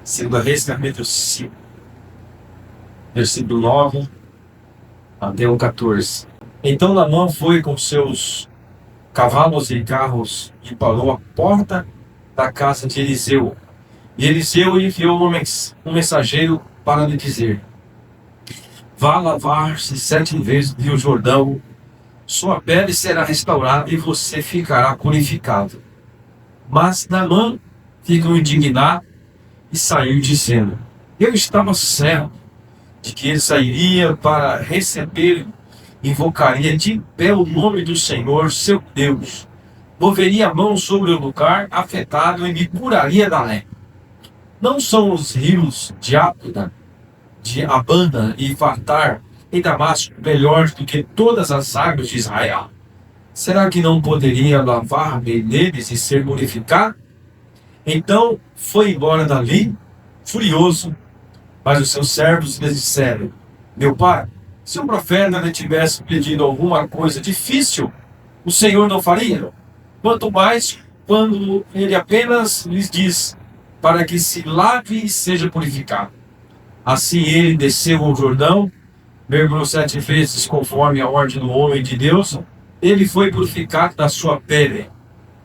Segunda Reis, capítulo 5, versículo 9 até o 14. Então Naamã foi com seus cavalos e carros e parou à porta da casa de Eliseu. E Eliseu enviou um mensageiro para lhe dizer: vá lavar-se 7 vezes no Rio Jordão, sua pele será restaurada e você ficará purificado. Mas Naamã ficou indignado e saiu dizendo: eu estava certo de que ele sairia para receber, invocaria de pé o nome do Senhor, seu Deus, moveria a mão sobre o lugar afetado e me curaria da lepra. Não são os rios de Abana, de Abana e Fartar em Damasco melhores do que todas as águas de Israel? Será que não poderia lavar-me neles e ser purificado? Então foi embora dali, furioso. Mas os seus servos lhe disseram: meu pai, se o profeta lhe tivesse pedido alguma coisa difícil, o Senhor não faria? Quanto mais quando ele apenas lhes diz para que se lave e seja purificado. Assim ele desceu ao Jordão, mergulhou 7 vezes conforme a ordem do homem de Deus. Ele foi purificado da sua pele.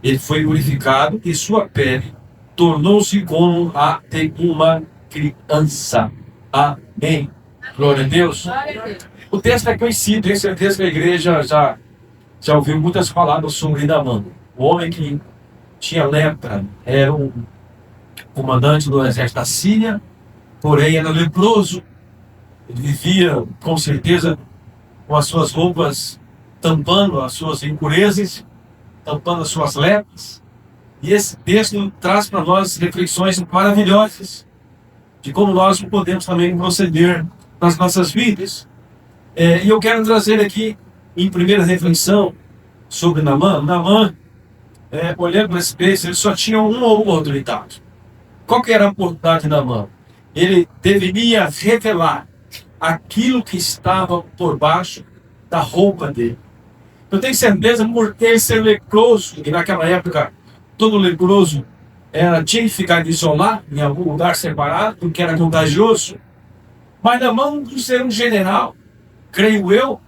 Ele foi purificado e sua pele tornou-se como a de uma criança. Amém. Glória a Deus. O texto é conhecido, tenho certeza que a igreja já ouviu muitas palavras sobre Naamã. O homem que tinha lepra era um comandante do exército da Síria, porém era leproso. Ele vivia, com certeza, com as suas roupas tampando as suas impurezas, tampando as suas lepras. E esse texto traz para nós reflexões maravilhosas de como nós podemos também proceder nas nossas vidas. E eu quero trazer aqui, em primeira reflexão, sobre Naamã. Naamã, olhando para esse texto, ele só tinha uma oportunidade. Qual que era a oportunidade de Naamã? Ele deveria revelar aquilo que estava por baixo da roupa dele. Eu tenho certeza, por ele ser leproso, e naquela época todo leproso tinha que ficar isolado em algum lugar separado, porque era contagioso. Mas Naamã, por ser um general, creio eu,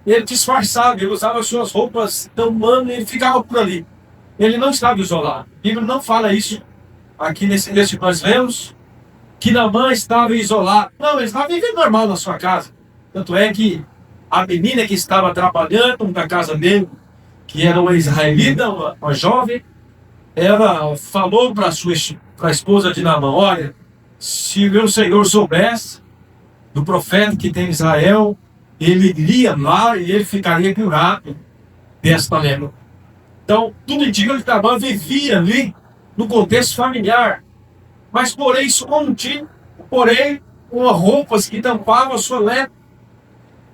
ele disfarçava, ele usava suas roupas tampando e ele ficava por ali. Ele não estava isolado. A Bíblia não fala isso. Aqui nesse texto que nós lemos, que Naamã estava isolado. Não, ele estava vivendo normal na sua casa. Tanto é que a menina que estava trabalhando na casa dele, que era uma israelita, uma jovem, ela falou para a esposa de Naamã: olha, se meu senhor soubesse do profeta que tem em Israel, ele iria lá e ele ficaria curado desta lepra. Então, tudo indica que Naamã vivia ali no contexto familiar, mas porém escondido, porém com roupas que tampavam a sua lepra.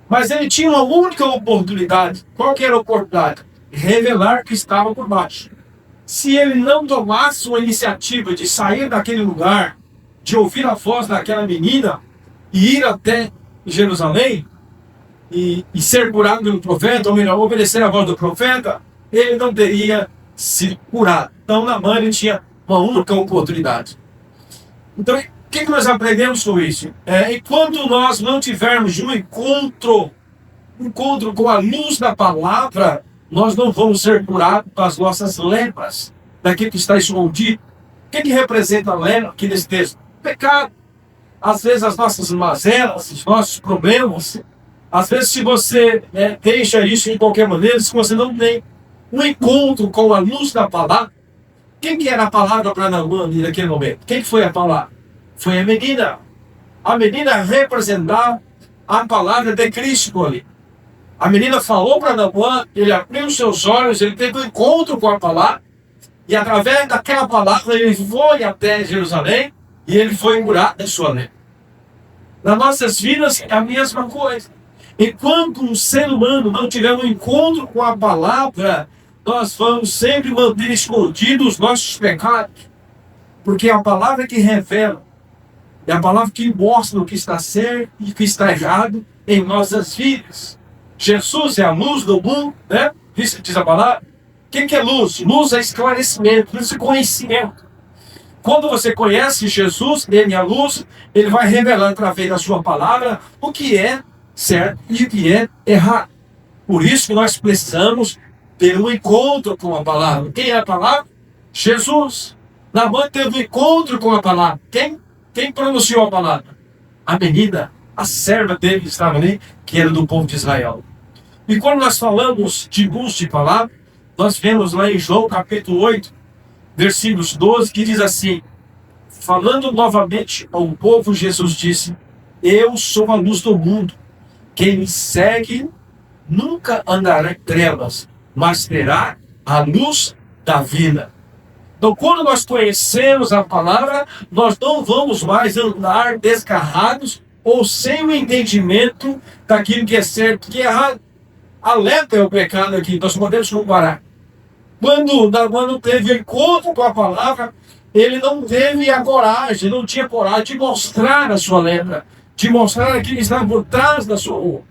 Mas ele tinha uma única oportunidade. Qual que era a oportunidade? Revelar que estava por baixo. Se ele não tomasse uma iniciativa de sair daquele lugar, de ouvir a voz daquela menina e ir até Jerusalém e ser curado pelo profeta, ou melhor, obedecer a voz do profeta, ele não teria sido curado. Então Naamã tinha uma única oportunidade. Então, o que nós aprendemos com isso? Enquanto nós não tivermos um encontro com a luz da palavra, nós não vamos ser curados das nossas lepras, daquilo que está escondido. O que representa a lepra aqui nesse texto? Pecado. Às vezes as nossas mazelas, os nossos problemas, às vezes se você deixa isso de qualquer maneira, se você não tem um encontro com a luz da palavra. Quem que era a palavra para Naamã naquele momento? Quem foi a palavra? Foi a menina. A menina representava a palavra de Cristo ali. A menina falou para Naamã, ele abriu seus olhos, ele teve um encontro com a palavra, e através daquela palavra ele foi até Jerusalém e ele foi curado da sua lepra. Nas nossas vidas é a mesma coisa. Enquanto um ser humano não tiver um encontro com a palavra, nós vamos sempre manter escondidos os nossos pecados. Porque é a palavra que revela, é a palavra que mostra o que está certo e o que está errado em nossas vidas. Jesus é a luz do mundo, né? Diz a palavra. O que é luz? Luz é esclarecimento, luz é conhecimento. Quando você conhece Jesus, Ele é a luz, Ele vai revelar através da sua palavra o que é certo e o que é errado. Por isso que nós precisamos ter um encontro com a palavra. Quem é a palavra? Jesus. Naamã teve um encontro com a palavra. Quem pronunciou a palavra? A menina, a serva dele que estava ali, que era do povo de Israel. E quando nós falamos de uso de palavra, nós vemos lá em João capítulo 8, versículos 12, que diz assim: falando novamente ao povo, Jesus disse: eu sou a luz do mundo. Quem me segue nunca andará em trevas, mas terá a luz da vida. Então, quando nós conhecemos a palavra, nós não vamos mais andar desgarrados ou sem o entendimento daquilo que é certo e que é errado. A lepra é o pecado aqui, nós podemos comparar. Quando Naamã teve encontro com a palavra, ele não teve a coragem, não tinha coragem de mostrar a sua lepra, de mostrar aquilo que estava por trás da sua roupa.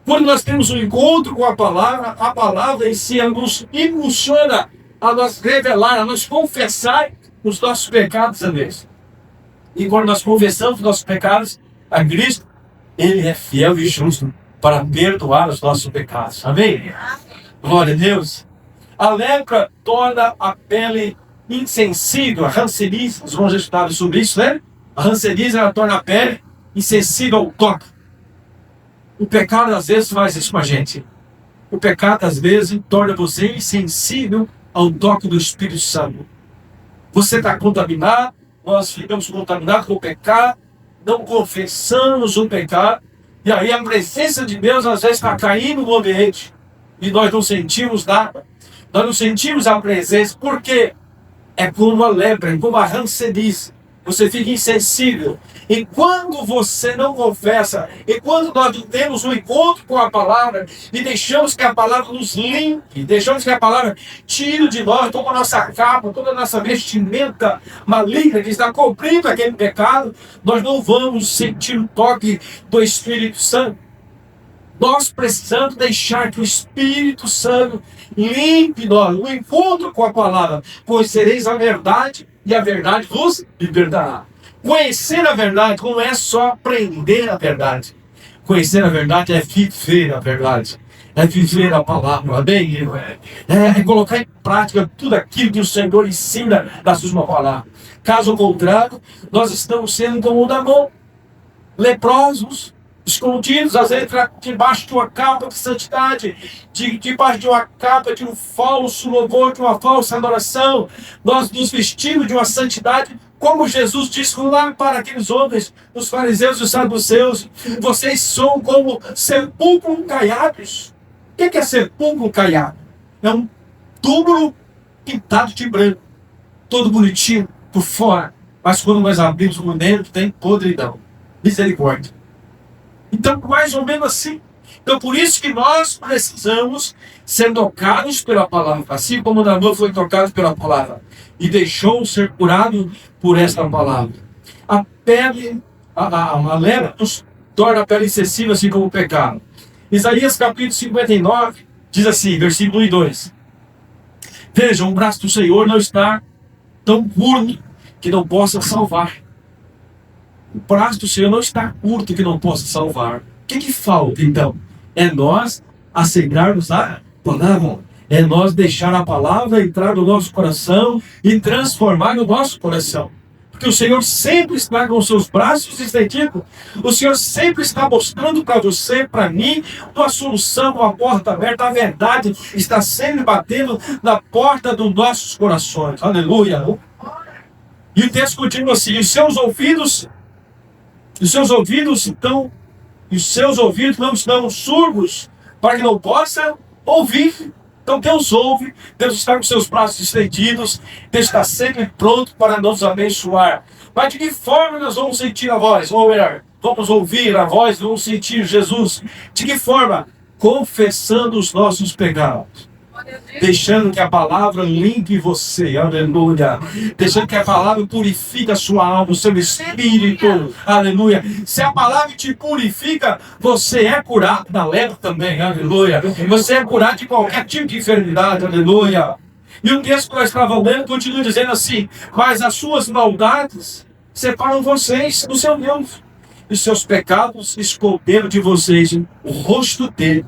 Quando nós temos um encontro com a palavra em si nos impulsiona a nos revelar, a nos confessar os nossos pecados a Deus. E quando nós confessamos os nossos pecados a Cristo, Ele é fiel e justo para perdoar os nossos pecados. Amém? Glória a Deus. A lepra torna a pele insensível, a hanseníase, nós vamos estudar sobre isso, né? A hanseníase, ela torna a pele insensível ao toque. O pecado às vezes faz isso com a gente. O pecado às vezes torna você insensível ao toque do Espírito Santo. Você está contaminado, nós ficamos contaminados com o pecado, não confessamos o pecado, e aí a presença de Deus às vezes está caindo no ambiente, e nós não sentimos nada, nós não sentimos a presença, porque é como a lepra, é como a hanseníase. Você fica insensível. E quando você não confessa, e quando nós temos um encontro com a palavra, e deixamos que a palavra nos limpe, deixamos que a palavra tire de nós toda a nossa capa, toda a nossa vestimenta maligna que está cobrindo aquele pecado, nós não vamos sentir o toque do Espírito Santo. Nós precisamos deixar que o Espírito Santo limpe nós, o encontro com a palavra, pois sereis a verdade, e a verdade vos libertará. Conhecer a verdade não é só aprender a verdade. Conhecer a verdade é viver a verdade. É viver a palavra, amém? É colocar em prática tudo aquilo que o Senhor ensina da sua palavra. Caso contrário, nós estamos sendo como Naamã, leprosos, escondidos, às vezes debaixo de uma capa de santidade, debaixo de uma capa de um falso louvor, de uma falsa adoração. Nós nos vestimos de uma santidade, como Jesus disse lá para aqueles homens, os fariseus e os saduceus: vocês são como sepulcros caiados. O que é sepulcro caiado? É um túmulo pintado de branco, todo bonitinho por fora, mas quando nós abrimos por dentro tem podridão. Misericórdia. Então, mais ou menos assim. Então, por isso que nós precisamos ser tocados pela palavra, assim como Naamã foi tocado pela palavra e deixou ser curado por esta palavra. A pele, a lepra nos torna a pele insensível, assim como o pecado. Isaías capítulo 59 diz assim, versículo 1 e 2: vejam, o braço do Senhor não está tão curto que não possa salvar. O braço do Senhor não está curto que não possa salvar. O que falta, então? É nós acedarmos a palavra. É nós deixar a palavra entrar no nosso coração e transformar o nosso coração. Porque o Senhor sempre está com os seus braços estendidos. O Senhor sempre está mostrando para você, para mim, uma solução, uma porta aberta. A verdade está sempre batendo na porta dos nossos corações. Aleluia. E o texto continua assim: os seus ouvidos não estão surdos, para que não possa ouvir. Então Deus ouve, Deus está com seus braços estendidos, Deus está sempre pronto para nos abençoar. Mas de que forma nós vamos sentir a voz? Ou melhor, vamos ouvir a voz, vamos sentir Jesus. De que forma? Confessando os nossos pecados. Deixando que a palavra limpe você, aleluia. Deixando que a palavra purifique a sua alma, o seu espírito, aleluia. Se a palavra te purifica, você é curado da lepra também, aleluia. Você é curado de qualquer tipo de enfermidade, aleluia. E o texto que nós estávamos lendo continua dizendo assim: mas as suas maldades separam vocês do seu Deus. E seus pecados esconderam de vocês o rosto dele.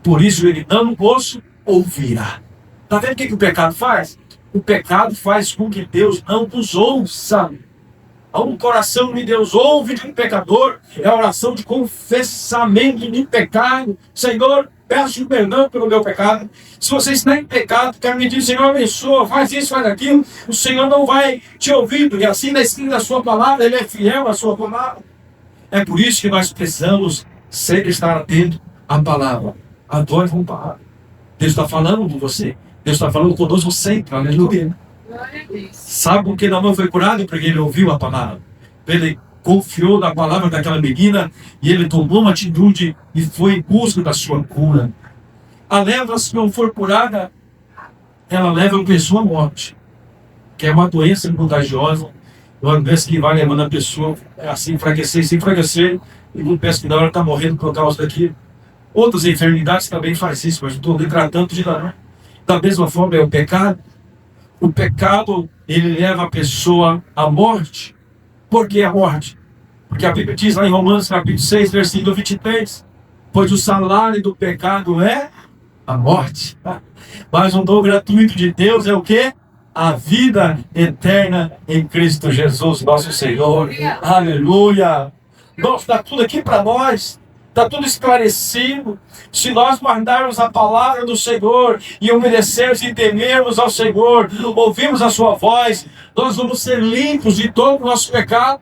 Por isso ele não vos ouvirá. Está vendo o que o pecado faz? O pecado faz com que Deus não nos ouça. Um coração de Deus ouve de um pecador é a oração de confessamento de pecado. Senhor, peço perdão pelo meu pecado. Se você está em pecado, quer me dizer, Senhor, abençoa, faz isso, faz aquilo, o Senhor não vai te ouvir, porque assim na escrita da sua palavra, Ele é fiel à sua palavra. É por isso que nós precisamos sempre estar atento à palavra. Adore com a palavra. Deus está falando com você. Deus está falando conosco sempre. Aleluia. Sabe por que Naamã foi curado? Porque ele ouviu a palavra. Ele confiou na palavra daquela menina e ele tomou uma atitude e foi em busca da sua cura. A lepra, se não for curada, ela leva a pessoa à morte, que é uma doença contagiosa, uma doença que vai levando a pessoa a se enfraquecer, e não pensa que na hora está morrendo por causa daquilo. Outras enfermidades também fazem isso, mas não estou tratando de nada. Da mesma forma é o pecado. O pecado, ele leva a pessoa à morte. Por que a morte? Porque a Bíblia diz lá em Romanos capítulo 6, versículo 23, pois o salário do pecado é a morte. Mas um dom gratuito de Deus é o quê? A vida eterna em Cristo Jesus, nosso Senhor. Aleluia! Nossa, está tudo aqui para nós. Está tudo esclarecido. Se nós guardarmos a palavra do Senhor e obedecermos e temermos ao Senhor, ouvirmos a sua voz, nós vamos ser limpos de todo o nosso pecado.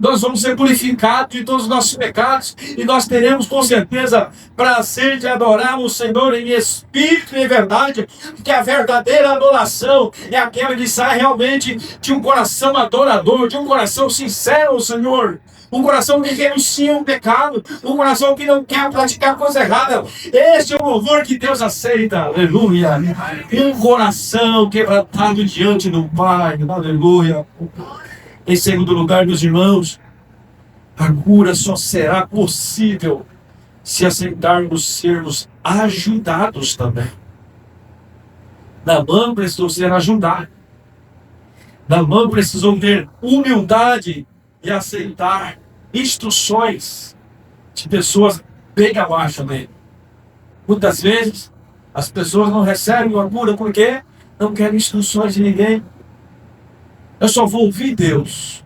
Nós vamos ser purificados de todos os nossos pecados. E nós teremos com certeza prazer de adorar o Senhor em espírito e em verdade. Porque a verdadeira adoração é aquela que sai realmente de um coração adorador, de um coração sincero ao Senhor. Um coração que renuncia um pecado, um coração que não quer praticar coisa errada. Este é o louvor que Deus aceita, aleluia. Um coração quebrantado diante do Pai, aleluia. Em segundo lugar, meus irmãos, a cura só será possível se aceitarmos sermos ajudados também. Naamã precisou ser ajudado. Naamã precisou ter humildade e aceitar instruções de pessoas bem abaixo dele. Muitas vezes, as pessoas não recebem a cura porque não querem instruções de ninguém. Eu só vou ouvir Deus.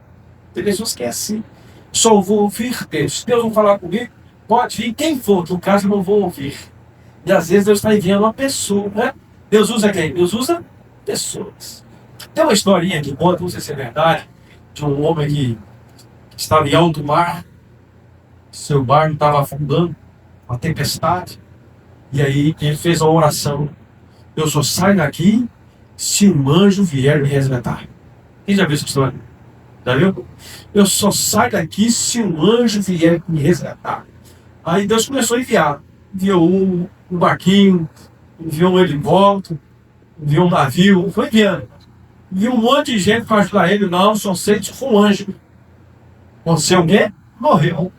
Tem pessoas que é assim. Só vou ouvir Deus. Deus vai falar comigo, pode vir quem for, que no caso eu não vou ouvir. E às vezes Deus está enviando uma pessoa, né? Deus usa quem? Deus usa pessoas. Tem uma historinha que conta, não sei se é verdade, de um homem que estava em alto mar, seu barco estava afundando, uma tempestade, e aí ele fez uma oração: eu só saio daqui se um anjo vier me resgatar. Quem já viu essa história? Já viu? Eu só saio daqui se um anjo vier me resgatar. Aí Deus começou a enviar. Enviou um barquinho, enviou um helicóptero, enviou um navio, foi enviando. Enviou um monte de gente para ajudar ele. Não, só sei se for um anjo. Aconteceu o quê? Morreu.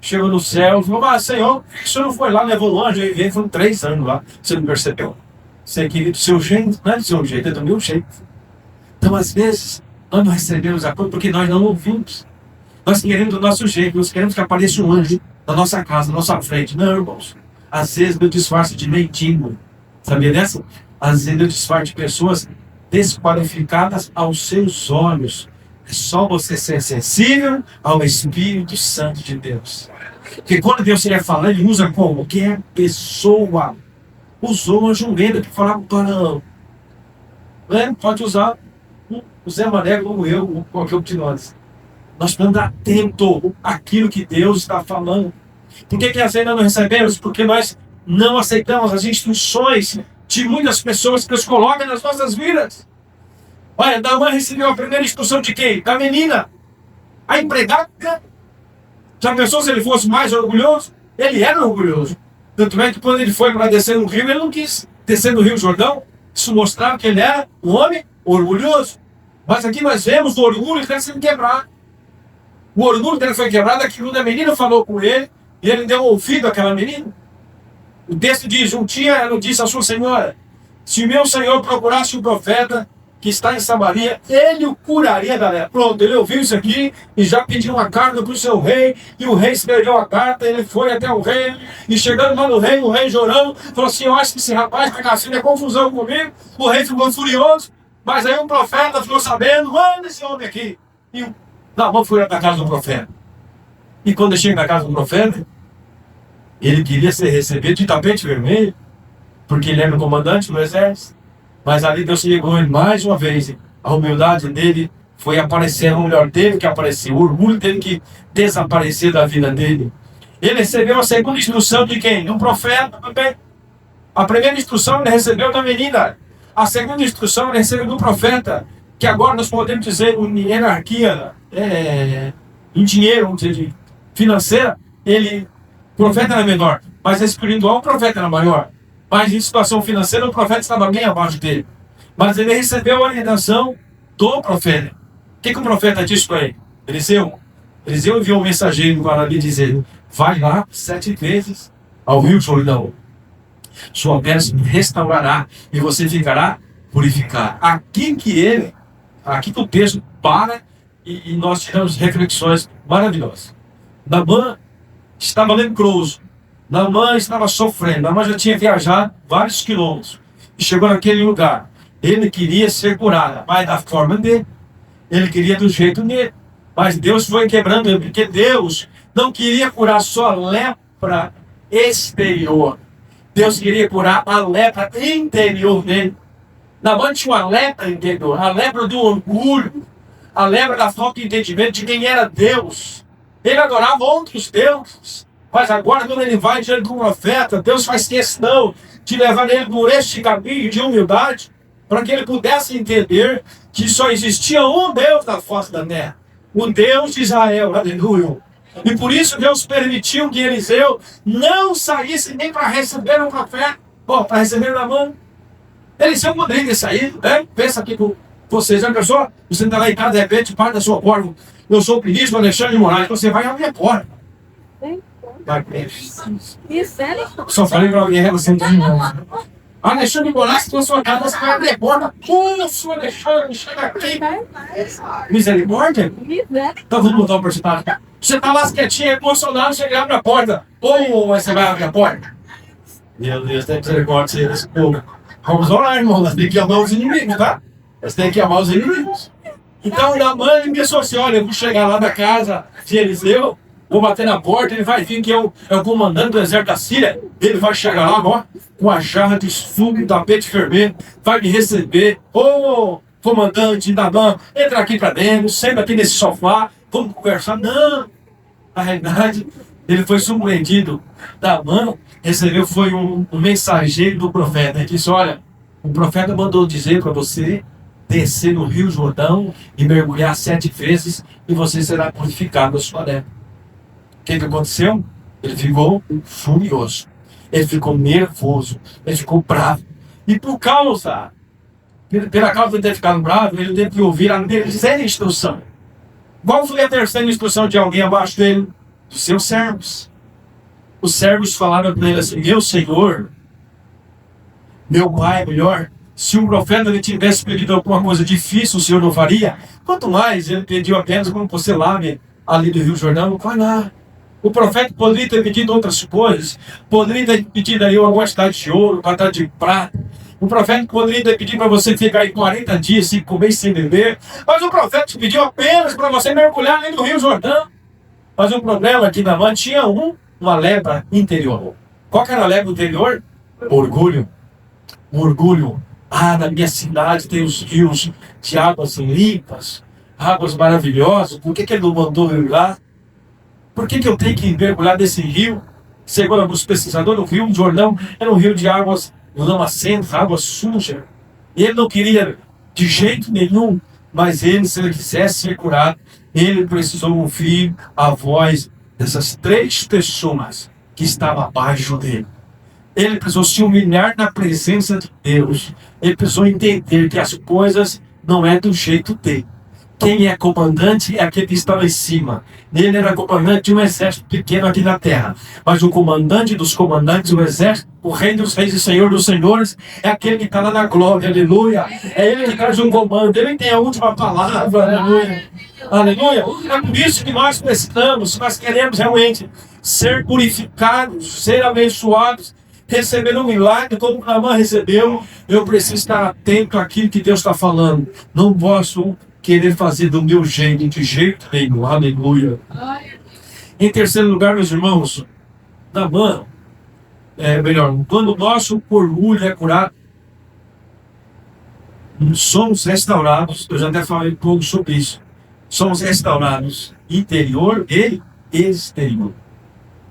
Chegou no céu, falou: mas Senhor, o senhor não foi lá, levou um anjo, aí veio, foram 3 anos lá. Você não percebeu? Você queria do seu jeito, não é do seu jeito, é do meu jeito. Então, às vezes, nós não recebemos a cura porque nós não ouvimos. Nós queremos do nosso jeito, nós queremos que apareça um anjo na nossa casa, na nossa frente. Não, irmãos. Às vezes, meu disfarce de mendigo. Sabia dessa? Às vezes, meu disfarce de pessoas desqualificadas aos seus olhos. É só você ser sensível ao Espírito Santo de Deus. Porque quando Deus quer falar, Ele usa qualquer pessoa. Usou uma jumenta para falar com o Parão. Pode usar o Zé Mané como eu, ou qualquer um de nós. Nós precisamos estar atento àquilo que Deus está falando. Por que às vezes nós não recebemos? Porque nós não aceitamos as instruções de muitas pessoas que Deus coloca nas nossas vidas. Olha, Naamã recebeu a primeira instrução de quem? Da menina. A empregada. Já pensou se ele fosse mais orgulhoso? Ele era orgulhoso. Tanto é que quando ele foi para descer no rio, ele não quis descer no Rio Jordão. Isso mostrava que ele era um homem orgulhoso. Mas aqui nós vemos o orgulho que está sendo quebrado. O orgulho dele foi quebrado, aquilo da menina falou com ele, e ele deu ouvido àquela menina. O texto diz: um dia ela disse à sua senhora: Se meu senhor procurasse o profeta que está em Samaria, ele o curaria da lepra. Pronto, ele ouviu isso aqui e já pediu uma carta para o seu rei, e o rei escreveu a carta, ele foi até o rei, e chegando lá no rei, o rei chorando, falou assim: eu acho que esse rapaz está nascendo confusão comigo. O rei ficou furioso, mas aí um profeta ficou sabendo: manda esse homem aqui. E Naamã foi na casa do profeta. E quando chega na casa do profeta, ele queria ser recebido de tapete vermelho, porque ele era o comandante do exército. Mas ali Deus chegou ele mais uma vez. A humildade dele foi aparecendo, o melhor dele que apareceu, o orgulho dele que desapareceu da vida dele. Ele recebeu a segunda instrução de quem? Um profeta também. A primeira instrução ele recebeu da menina. A segunda instrução ele recebeu do profeta, que agora nós podemos dizer em hierarquia, em dinheiro, vamos dizer, financeira, o profeta era menor, mas espiritual o profeta era maior. Mas em situação financeira o profeta estava bem abaixo dele. Mas ele recebeu a orientação do profeta. O que o profeta disse para ele? Eliseu enviou um mensageiro para lhe dizer: vai lá 7 vezes ao rio Jordão. Sua pele se restaurará e você ficará purificado. Aqui que o texto para e nós tiramos reflexões maravilhosas. Naamã estava leproso. Naamã estava sofrendo. Naamã já tinha viajado vários quilômetros e chegou naquele lugar. Ele queria ser curado, mas da forma dele. Ele queria do jeito dele. Mas Deus foi quebrando ele, porque Deus não queria curar só a lepra exterior. Deus queria curar a lepra interior dele. Naamã tinha uma lepra interior, a lepra do orgulho, a lepra da falta de entendimento de quem era Deus. Ele adorava outros deuses. Mas agora, quando ele vai diante do profeta, Deus faz questão de levar ele por este caminho de humildade, para que ele pudesse entender que só existia um Deus na face da terra, o Deus de Israel, aleluia. E por isso Deus permitiu que Eliseu não saísse nem para receber um profeta, para receber Naamã. Eliseu poderia ter saído, né? Pensa aqui com você, já pensou? Você está lá em casa, de repente, parte da sua porta: eu sou o ministro Alexandre de Moraes, você vai abrir a porta. Só falei para alguém, você não tem. Alexandre de Moraes, na sua casa, você vai abrir a porta. Pulso, Alexandre, chega aqui. Misericórdia? Então vamos mudar o personagem. Você está lá quietinho, emocionado, você abre a porta. Mas você vai abrir a porta? Meu Deus, tem misericórdia desse povo. Vamos orar, irmão. Nós temos que amar os inimigos, tá? Nós temos que amar os inimigos. Então, Naamã pensou assim: olha, eu vou chegar lá da casa de Eliseu, vou bater na porta, ele vai vir que é o comandante do exército da Síria. Ele vai chegar lá, ó, com a jarra de suco, tapete vermelho, vai me receber. Comandante Naamã, entra aqui para dentro, senta aqui nesse sofá, vamos conversar. Não, na realidade, ele foi surpreendido. Naamã recebeu, foi um mensageiro do profeta. Ele disse: olha, o profeta mandou dizer para você descer no rio Jordão e mergulhar 7 vezes e você será purificado da sua lepra. O que aconteceu? Ele ficou furioso, ele ficou nervoso, ele ficou bravo. E pela causa de ter ficado bravo, ele teve que ouvir a terceira instrução. Qual foi a terceira instrução de alguém abaixo dele? Dos seus servos. Os servos falaram para ele assim: meu senhor, meu pai, melhor, se o profeta lhe tivesse pedido alguma coisa difícil, o senhor não faria? Quanto mais ele pediu apenas como você lave ali do Rio Jordão, vai lá. O profeta poderia ter pedido outras coisas, poderia ter pedido ali uma quantidade de ouro, uma quantidade de prata. O profeta poderia ter pedido para você ficar aí 40 dias sem comer e sem beber. Mas o profeta te pediu apenas para você mergulhar ali no Rio Jordão. Mas o problema é que Naamã tinha uma lepra interior. Qual que era a lepra interior? Orgulho. Orgulho. Na minha cidade tem os rios de águas limpas, águas maravilhosas. Por que ele não mandou eu ir lá? Por que eu tenho que mergulhar nesse rio? Segundo os pesquisadores, o rio Jordão era um rio de águas lamacentas, água suja. E ele não queria de jeito nenhum, mas ele, se ele quisesse ser curado, ele precisou ouvir a voz dessas 3 pessoas que estavam abaixo dele. Ele precisou se humilhar na presença de Deus. Ele precisou entender que as coisas não é do jeito dele. Quem é comandante é aquele que está lá em cima. Ele era comandante de um exército pequeno aqui na terra. Mas o comandante dos comandantes, o exército, o rei dos reis e senhor dos senhores, é aquele que está lá na glória, aleluia. É ele que traz um comando, ele tem a última palavra, aleluia. Aleluia. É por isso que nós precisamos, se nós queremos realmente ser purificados, ser abençoados, receber um milagre como Naamã recebeu, eu preciso estar atento àquilo que Deus está falando. Não posso querer fazer do meu jeito, de jeito nenhum. Aleluia. Em terceiro lugar, meus irmãos, Naamã, quando o nosso orgulho é curado, somos restaurados. Eu já até falei um pouco sobre isso. Somos restaurados interior e exterior.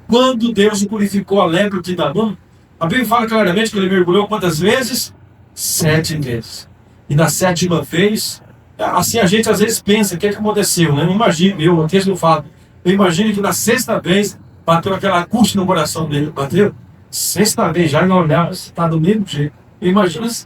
Quando Deus purificou a lepra de Naamã, a Bíblia fala claramente que ele mergulhou quantas vezes? 7 vezes. E na 7ª vez, assim a gente às vezes pensa, o que aconteceu? Né? O texto não fala. Eu imagino que na 6ª vez, bateu aquela angústia no coração dele. Bateu? 6ª vez, já não olhava, está do mesmo jeito. Imagina assim.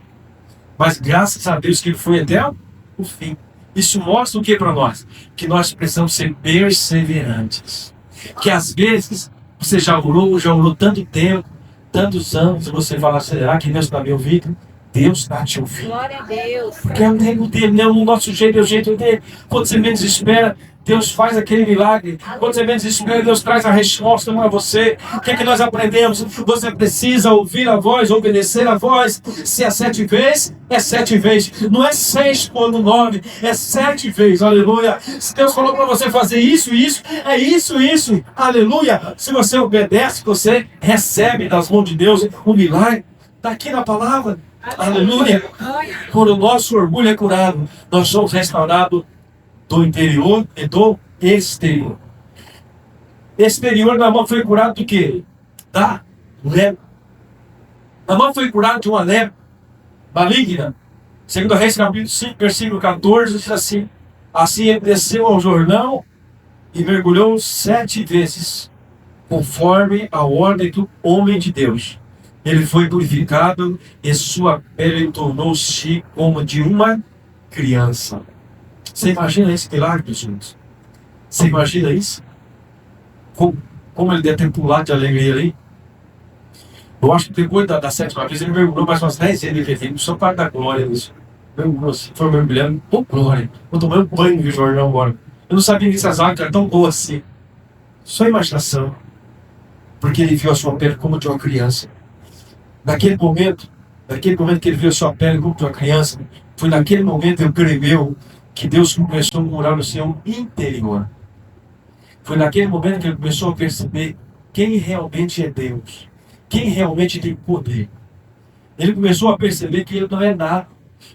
Mas graças a Deus que ele foi até o fim. Isso mostra o que para nós? Que nós precisamos ser perseverantes. Que às vezes você já orou tanto tempo, tantos anos, e você fala, será que Deus está me ouvindo? Deus está te ouvindo. Glória a Deus. Porque é o tempo dele, não o nosso jeito, é o jeito dele. Quando você menos espera, Deus faz aquele milagre. Quando você menos espera, Deus traz a resposta para você. O que é que nós aprendemos? Você precisa ouvir a voz, obedecer a voz. Se é 7 vezes, é 7 vezes. Não é 6 quando 9, é 7 vezes. Aleluia. Se Deus falou para você fazer isso, é isso. Aleluia. Se você obedece, você recebe das mãos de Deus um milagre. Está aqui na palavra. Aleluia. Quando o nosso orgulho é curado, nós somos restaurados do interior e do exterior. Exterior, Naamã foi curado do quê? Da lepra. Naamã foi curado de uma lepra maligna. Segundo Reis, capítulo 5, versículo 14, diz assim: assim ele desceu ao Jordão e mergulhou 7 vezes, conforme a ordem do homem de Deus. Ele foi purificado e sua pele tornou-se como de uma criança. Você imagina esse milagre, gente? Você imagina isso? Como ele deve ter pulado de alegria ali? Eu acho que depois da 7ª vez ele mergulhou mais umas 10 vezes. Ele só para dar glória nisso. Mergulhou assim, foi mergulhando, pô, glória. Vou tomar um banho de Jordão agora. Eu não sabia que essas águas eram tão boas assim. Só imaginação. Porque ele viu a sua pele como de uma criança. Naquele momento que ele viu a sua pele como de uma criança, foi naquele momento eu creio que Deus começou a morar no seu interior. Foi naquele momento que ele começou a perceber quem realmente é Deus, quem realmente tem poder. Ele começou a perceber que ele não é nada,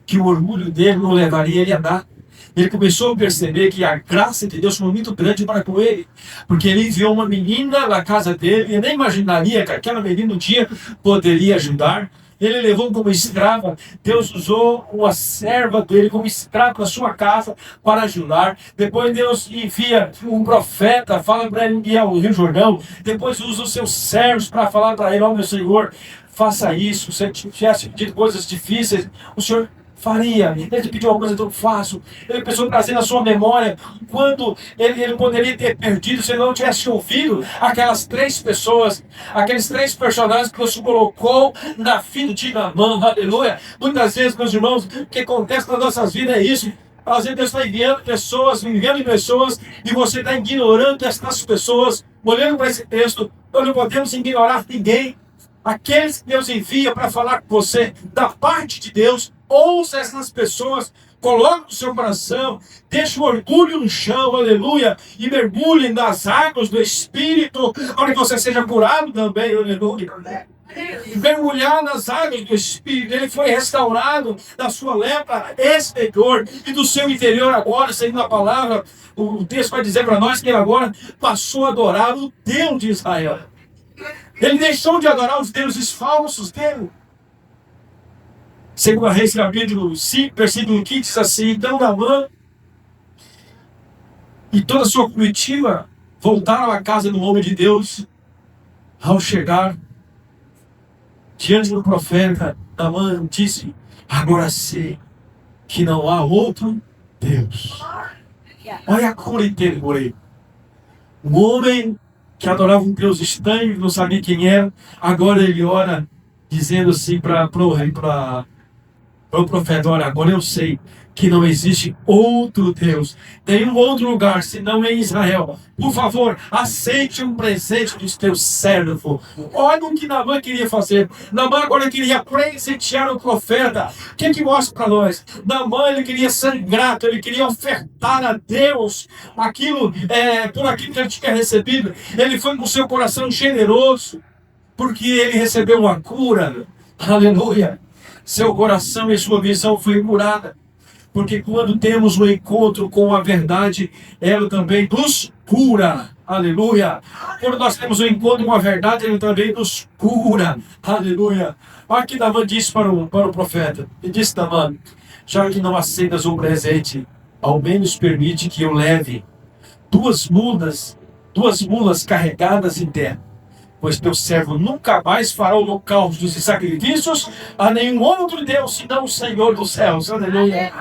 que o orgulho dele não levaria ele a nada. Ele começou a perceber que a graça de Deus foi muito grande para com ele, porque ele enviou uma menina na casa dele, e nem imaginaria que aquela menina um dia poderia ajudar. Ele levou como escrava. Deus usou uma serva dele como escrava na sua casa para ajudar. Depois Deus envia um profeta, fala para ele enviar o Rio Jordão. Depois usa os seus servos para falar para ele: ó, meu Senhor, faça isso. Se ele tivesse pedido coisas difíceis, o Senhor faria. Ele te pediu uma coisa tão fácil. Ele pensou em trazer na sua memória quando ele poderia ter perdido se ele não tivesse ouvido aquelas 3 pessoas, aqueles 3 personagens que Deus colocou na vida de Naamã. Aleluia. Muitas vezes, meus irmãos, o que acontece nas nossas vidas é isso. Às vezes Deus está enviando pessoas, e você está ignorando essas pessoas. Olhando para esse texto, nós não podemos ignorar ninguém. Aqueles que Deus envia para falar com você da parte de Deus, ouça essas pessoas, coloque no seu coração, deixe o orgulho no chão, aleluia, e mergulhe nas águas do Espírito, para que você seja curado também, aleluia. Mergulhar nas águas do Espírito, ele foi restaurado da sua lepra exterior e do seu interior agora, seguindo a palavra, o texto vai dizer para nós que ele agora passou a adorar o Deus de Israel. Ele deixou de adorar os deuses falsos dele. Segundo a Reis, capítulo 5, versículo 15, diz assim: então Naamã e toda a sua comitiva voltaram à casa do homem de Deus. Ao chegar diante do profeta, Naamã disse: agora sei que não há outro Deus Olha a cura interior aí. Um homem que adorava um Deus estranho, não sabia quem era, agora ele ora dizendo assim para o profeta: olha, agora eu sei que não existe outro Deus, nenhum outro lugar, senão em Israel. Por favor, aceite um presente do teu servo. Olha o que Naamã queria fazer. Naamã agora queria presentear o profeta. O que mostra para nós? Naamã, ele queria ser grato, ele queria ofertar a Deus aquilo, por aquilo que ele tinha recebido. Ele foi com seu coração generoso, porque ele recebeu uma cura. Aleluia! Seu coração e sua visão foi curada. Porque quando temos um encontro com a verdade, ela também nos cura. Aleluia. Quando nós temos um encontro com a verdade, ele também nos cura. Aleluia. Olha que Naamã disse para o profeta. E disse: Naamã, já que não aceitas um presente, ao menos permite que eu leve duas mulas carregadas em terra. Pois teu servo nunca mais fará holocaustos e sacrifícios a nenhum outro Deus, senão o Senhor dos céus. Aleluia.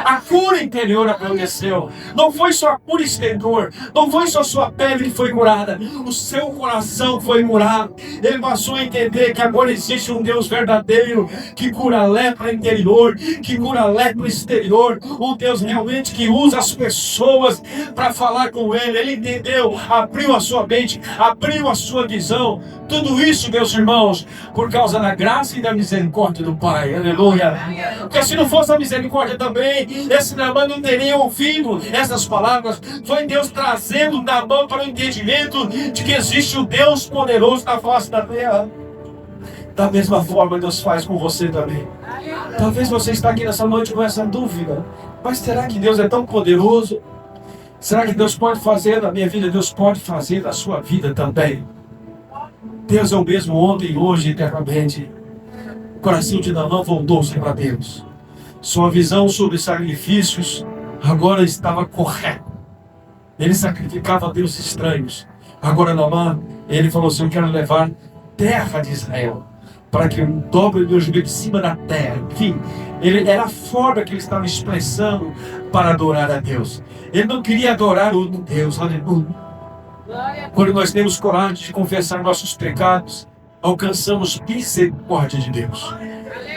A cura interior aconteceu. Não foi só a cura exterior. Não foi só a sua pele que foi curada. O seu coração foi curado. Ele passou a entender que agora existe um Deus verdadeiro que cura a lepra interior, que cura a lepra exterior. Um Deus realmente que usa as pessoas para falar com ele. Ele entendeu, abriu a sua mente, abriu a sua visão. Tudo isso, meus irmãos, por causa da graça e da misericórdia do Pai. Aleluia. Porque se não fosse a misericórdia também, esse Naamã não teria ouvido essas palavras. Foi Deus trazendo Naamã para o entendimento de que existe um Deus poderoso na face da terra. Da mesma forma, Deus faz com você também. Talvez você está aqui nessa noite com essa dúvida. Mas será que Deus é tão poderoso? Será que Deus pode fazer na minha vida? Deus pode fazer na sua vida também. Deus é o mesmo ontem, hoje e eternamente. O coração de Naamã voltou-se para Deus. Sua visão sobre sacrifícios agora estava correta. Ele sacrificava a deuses estranhos. Agora Naamã, ele falou assim: eu quero levar terra de Israel, para que eu dobre o meu joelho de cima da terra. Enfim, era a forma que ele estava expressando para adorar a Deus. Ele não queria adorar outro Deus. Aleluia. Quando nós temos coragem de confessar nossos pecados, alcançamos misericórdia de Deus.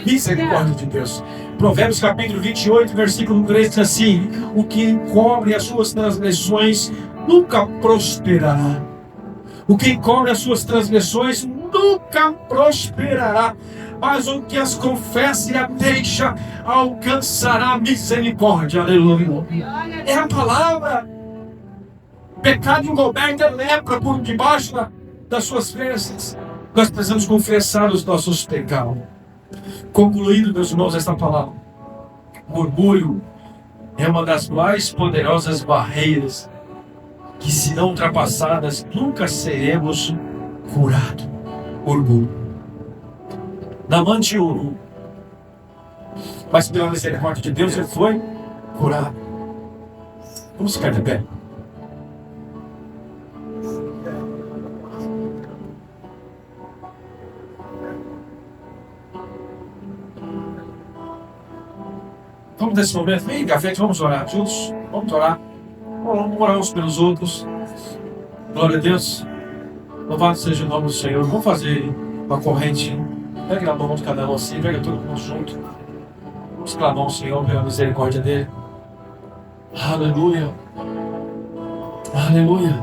Misericórdia de Deus. Provérbios capítulo 28, versículo 3 diz assim: o que encobre as suas transgressões nunca prosperará. O que encobre as suas transgressões nunca prosperará. Mas o que as confessa e a deixa alcançará misericórdia. Aleluia. É a palavra. Pecado encoberto é lepra por debaixo das suas vestes. Nós precisamos confessar os nossos pecados. Concluindo, meus irmãos, esta palavra: murmúrio é uma das mais poderosas barreiras que, se não ultrapassadas, nunca seremos curados. Orgulho. Naamã tinha orgulho, mas pela misericórdia de Deus ele foi curado. Vamos ficar de pé. Vamos nesse momento, vem cá, frente, vamos orar juntos. Vamos orar. Vamos orar uns pelos outros. Glória a Deus. Louvado seja o nome do Senhor. Vamos fazer uma corrente. Pega na mão de cada um assim, pega todo mundo junto. Vamos clamar ao Senhor pela misericórdia dele. Aleluia. Aleluia.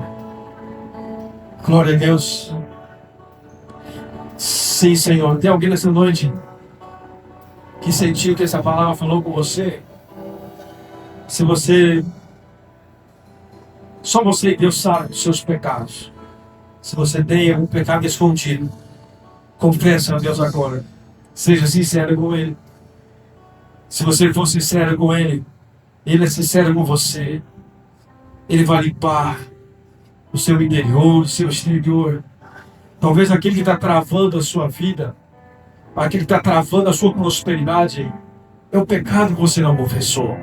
Glória a Deus. Sim, Senhor. Tem alguém nessa noite que sentiu que essa palavra falou com você? Se você, só você e Deus sabe dos seus pecados. Se você tem algum pecado escondido, confessa a Deus agora. Seja sincero com Ele. Se você for sincero com Ele, Ele é sincero com você. Ele vai limpar o seu interior, o seu exterior. Talvez aquele que está travando a sua vida, aquele que está travando a sua prosperidade, é o pecado que você não confessou.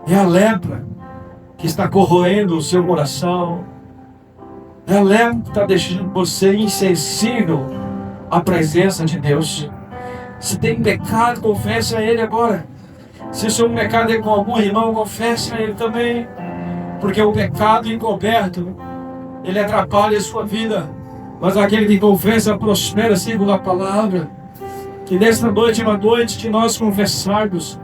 É a lepra que está corroendo o seu coração. É a lepra que está deixando você insensível à presença de Deus. Se tem pecado, confesse a Ele agora. Se o seu pecado é com algum irmão, confesse a Ele também. Porque o pecado encoberto, ele atrapalha a sua vida. Mas aquele que confessa prospera segundo a palavra. Que nesta noite é uma noite que nós confessarmos.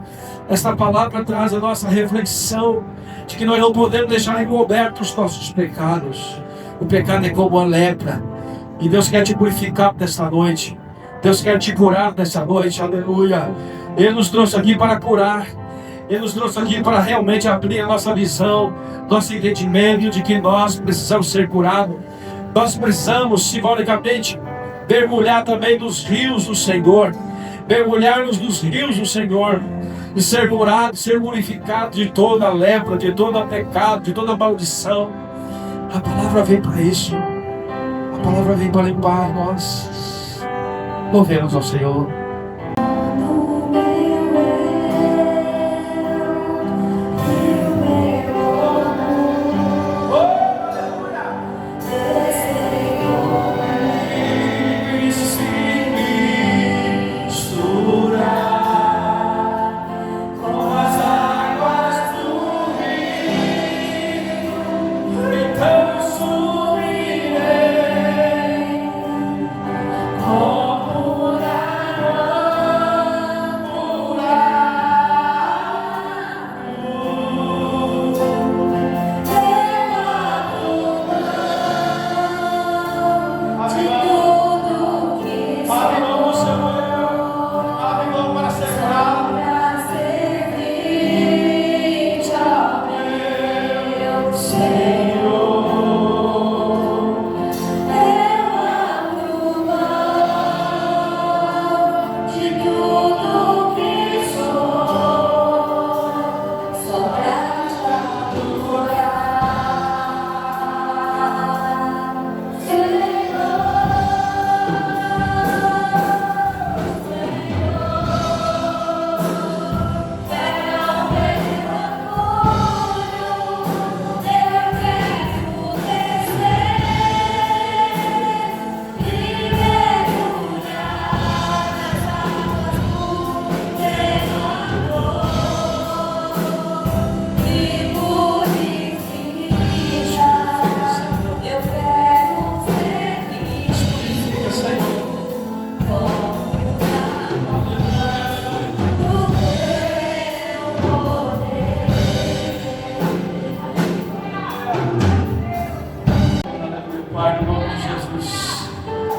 Esta palavra traz a nossa reflexão de que nós não podemos deixar encobertos os nossos pecados. O pecado é como a lepra. E Deus quer te purificar nesta noite. Deus quer te curar nesta noite. Aleluia. Ele nos trouxe aqui para curar. Ele nos trouxe aqui para realmente abrir a nossa visão, nosso entendimento de que nós precisamos ser curados. Nós precisamos, simbolicamente, mergulhar também nos rios do Senhor. Mergulharmos nos rios do Senhor. E ser curado, ser purificado de toda lepra, de todo pecado, de toda maldição. A palavra vem para isso. A palavra vem para limpar nós. Louvemos ao Senhor.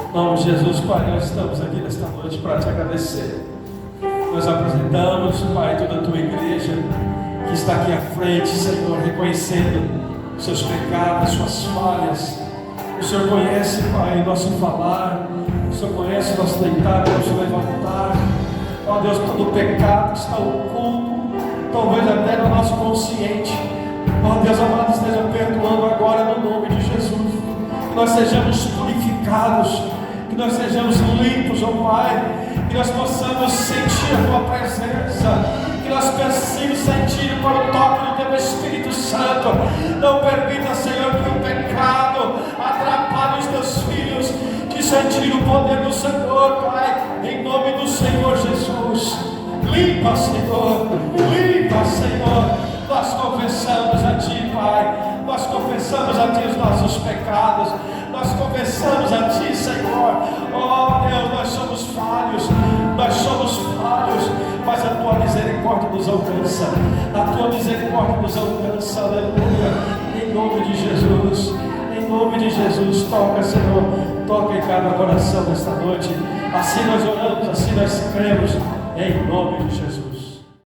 Em nome de Jesus, Pai, nós estamos aqui nesta noite para te agradecer. Nós apresentamos, Pai, toda a tua igreja que está aqui à frente, Senhor, reconhecendo os seus pecados, suas falhas. O Senhor conhece, Pai, o nosso falar, o Senhor conhece o nosso deitar, o nosso levantar. Ó Deus, todo o pecado que está oculto, talvez até no nosso consciente. Ó Deus amado, esteja perdoando agora no nome de Jesus. Que nós sejamos purificados, que nós sejamos limpos, ó Pai, que nós possamos sentir a Tua presença, que nós possamos sentir para o toque do Teu Espírito Santo. Não permita, Senhor, que o pecado atrapalhe os Teus filhos de sentir o poder do Senhor, Pai, em nome do Senhor Jesus. Limpa, Senhor, limpa, Senhor. Nós confessamos a Ti, Pai, nós confessamos a Ti os nossos pecados, nós confessamos a Ti, Senhor. Oh Deus, nós somos falhos, mas a Tua misericórdia nos alcança, a Tua misericórdia nos alcança, aleluia, em nome de Jesus, em nome de Jesus. Toca, Senhor, toca em cada coração nesta noite. Assim nós oramos, assim nós cremos, em nome de Jesus.